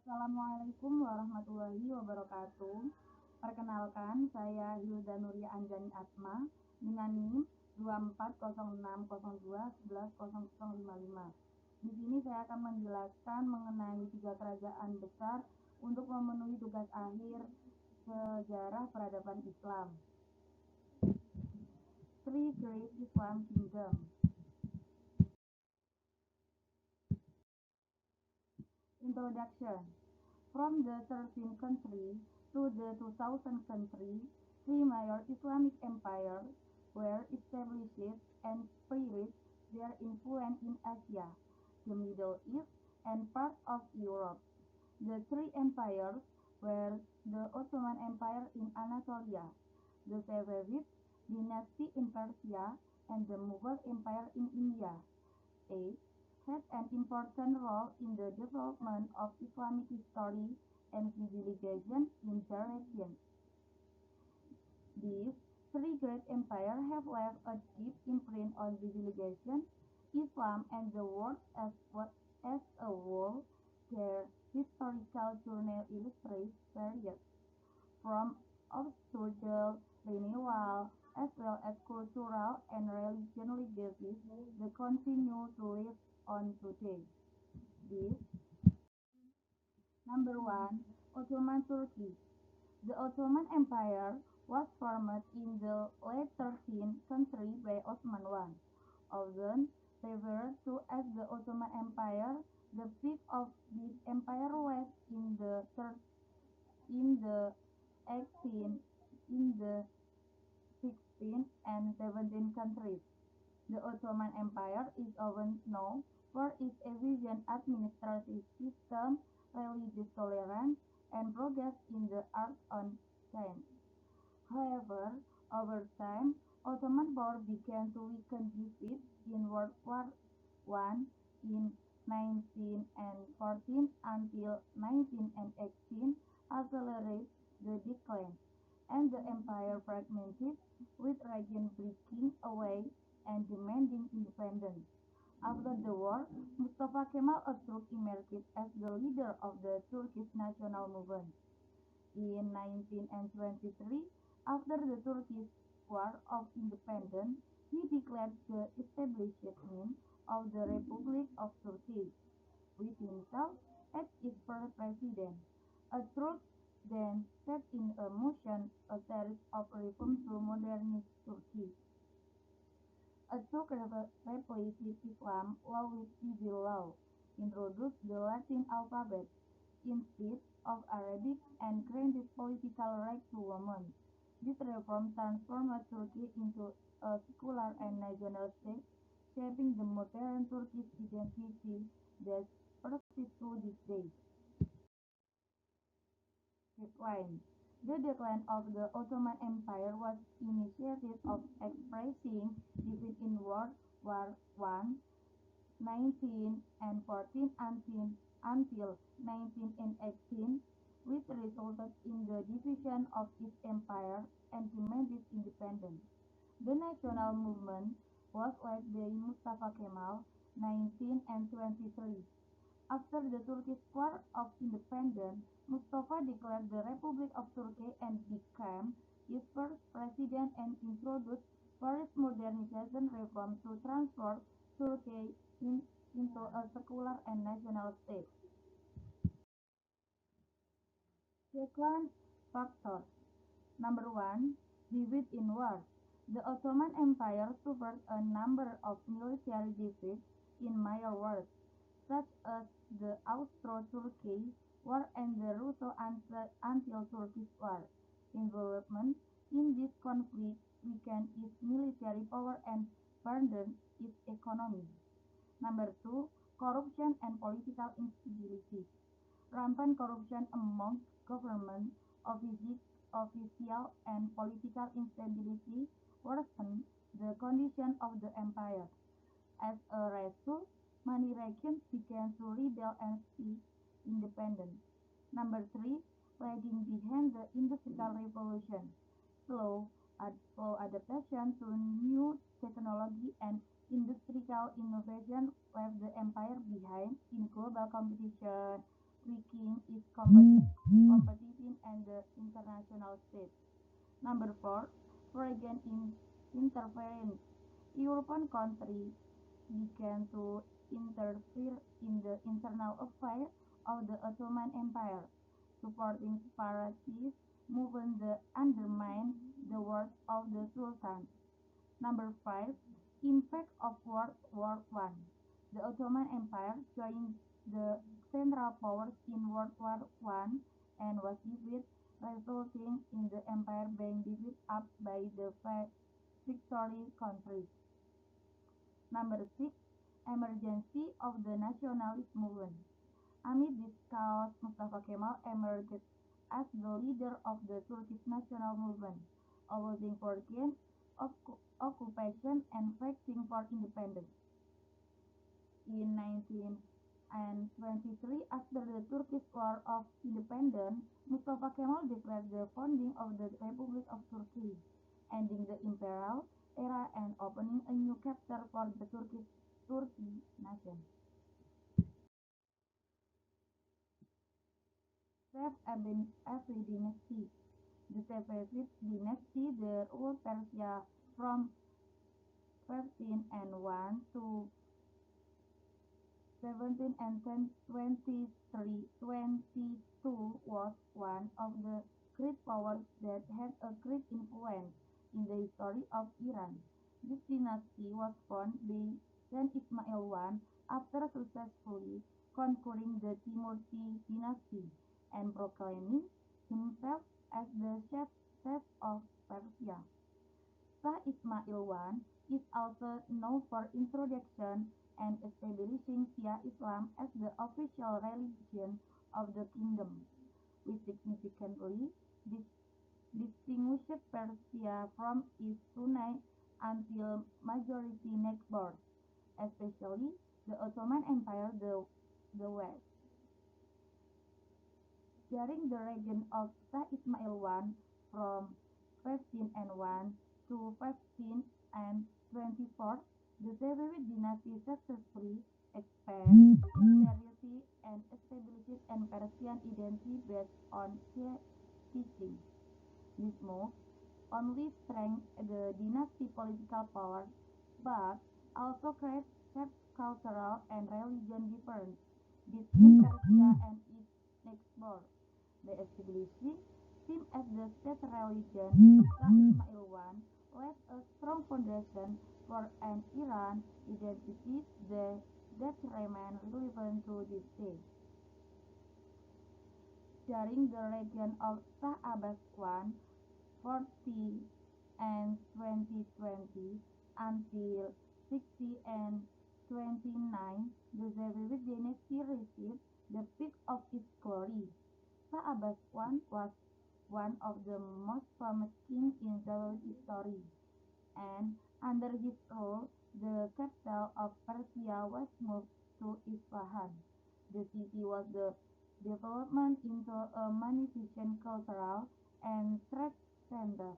Assalamualaikum warahmatullahi wabarakatuh. Perkenalkan, saya Hilda Nuria Anjani Atma dengan NIM 240602110055. Di sini saya akan menjelaskan mengenai 3 kerajaan besar untuk memenuhi tugas akhir sejarah peradaban Islam. Three Great Islam Kingdom. Introduction. From the 13th century to the 2000th century, three major Islamic empires were established and spread their influence in Asia, the Middle East, and parts of Europe. The three empires were the Ottoman Empire in Anatolia, the Safavid dynasty in Persia, and the Mughal Empire in India. 8. Had an important role in the development of Islamic history and civilization in the region. These three great empires have left a deep imprint on civilization, Islam, and the world as a whole. Their historical journey illustrates various, from obstacle renewal as well as cultural and religious legacies that continue to live on today. This Number 1. Ottoman Turkey. The Ottoman Empire was formed in the late 13th century by Osman I, often referred to as the Ottoman Empire. The peak of this empire was in the 16th and 17th centuries. The Ottoman Empire is often known for its efficient administrative system, religious tolerance, and progress in the arts and science. However, over time, Ottoman power began to weaken defeat in World War I in 1914 until 1918 accelerated the decline, and the empire fragmented, with regions breaking away and demanding independence. After the war, Mustafa Kemal Atatürk emerged as the leader of the Turkish national movement. In 1923, after the Turkish War of Independence, he declared the establishment of the Republic of Turkey, with himself as its first president. Atatürk then set in motion a series of reforms to modernize Turkey. Atatürk replaced Islam law with civil law, introduced the Latin alphabet instead of Arabic, and granted political rights to women. This reform transformed Turkey into a secular and national state, shaping the modern Turkish identity that persists to this day. Decline. The decline of the Ottoman Empire was initiated of expressing defeat in World War I, 1914 until 1918, which resulted in the division of its empire and demanded independence. The national movement was led by Mustafa Kemal, 1923. After the Turkish War of Independence, Mustafa declared the Republic of Turkey and became its first president and introduced various modernization reforms to transform Turkey into a secular and national state. Decline factors. Number 1. Defeat in war. The Ottoman Empire suffered a number of military defeats in major wars, such as the Austro-Turkish War and the Russo-Turkish War. Involvement in this conflict weakened its military power and burdened its economy. Number 2. Corruption and political instability. Rampant corruption among government officials and political instability worsened the condition of the empire. As a result, many regions began to rebel and seek independence. Number 3. Lagging behind the Industrial Revolution. Slow adaptation to new technology and industrial innovation left the empire behind in global competition weakening its competition and the international stage. Number four, foreign interference. European countries began to interfere in the internal affairs of the Ottoman Empire, supporting separatist movements that undermined the work of the Sultan. Number five, impact of World War One. The Ottoman Empire joined the Central Powers in World War One and was defeated, resulting in the empire being divided up by the victorious countries. Number six, emergency of the nationalist movement. Amid this chaos, Mustafa Kemal emerged as the leader of the Turkish national movement, opposing foreign occupation and fighting for independence. In 1923, after the Turkish War of Independence, Mustafa Kemal declared the founding of the Republic of Turkey, ending the imperial era and opening a new chapter for the Turkey nation. Safavid dynasty. The Safavid dynasty that ruled Persia from 1301 to 17 and 22 was one of the great powers that had a great influence in the history of Iran. This dynasty was founded by Saint Ismail I after successfully conquering the Timurid dynasty and proclaiming himself as the Shah of Persia. Shah Ismail I is also known for introduction and establishing Shia Islam as the official religion of the kingdom, which significantly distinguished Persia from its Sunni until majority neighbors, especially the Ottoman Empire, the West. During the reign of Shah Ismail I from 1501 to 1524, the Safavid dynasty successfully expanded its territory and established an Persian identity based on Shia teaching. This move only strengthened the dynasty's political power, but also created sharp cultural and religious differences between Persia and its neighbors. By establishing him as the state religion, Shah Ismail I laid a strong foundation for an Iran identity that remains relevant to this day. During the reign of Shah Abbas I, 40 and 2020 until 60 and 29, the Safavid dynasty received the peak of its glory. Shah Abbas I was one of the most famous kings in Safavid history, and under his rule, the capital of Persia was moved to Isfahan. The city was developed into a magnificent cultural and trade center,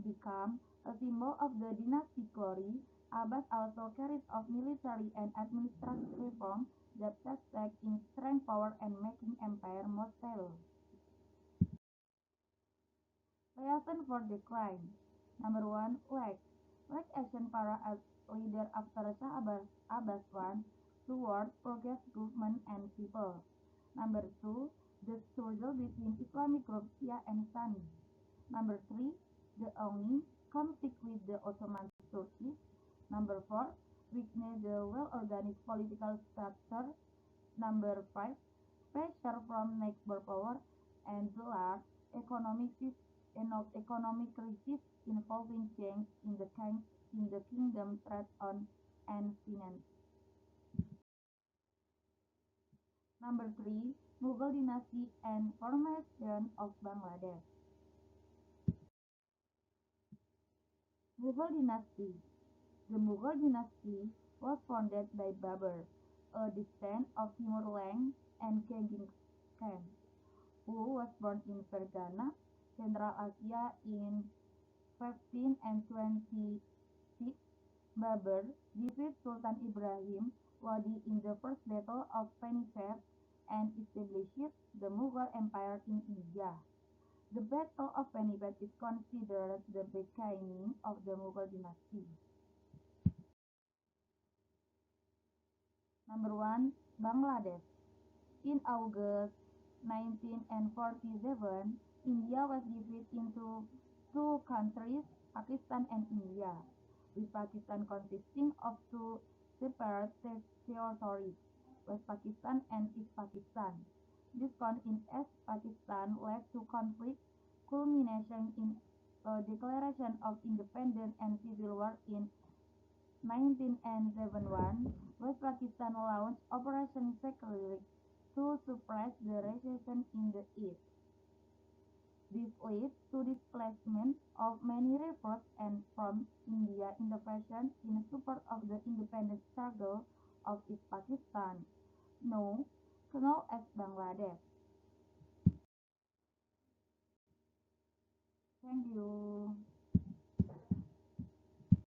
become a symbol of the dynasty's glory. Abbas also carried out military and administrative reforms that succeeded in strengthening power and making empire more stable. Reason for decline. Number one, lack. Lack action para as leader after Shah Abbas I toward progress government and people. Number two, the struggle between Islamic groups Shia and Sunni. Number three, the only conflict with the Ottoman Turkey. Number four, weakness the well-organized political structure. Number five, pressure from neighbor power. And the last, economic economic crisis involving change in the kingdom trade on and finance. Number three, Mughal dynasty and formation of Bangladesh. Mughal dynasty. The Mughal dynasty was founded by Babur, a descendant of Timur Lenk and Genghis Khan, who was born in Fergana, Central Asia in 15 and 26. Babur defeated Sultan Ibrahim Lodi in the First Battle of Panipat and established the Mughal Empire in India. The Battle of Panipat is considered the beginning of the Mughal dynasty. Number 1. Bangladesh. In August 1947, India was divided into two countries, Pakistan and India, with Pakistan consisting of two separate territories, West Pakistan and East Pakistan. This conflict in East Pakistan led to conflict culmination in a declaration of independence and civil war in 1971, West Pakistan launched Operation Security to suppress the resistance in the East. This led to displacement of many revolts and from India intervention in support of the independence struggle of East Pakistan, now known as Bangladesh. Thank you.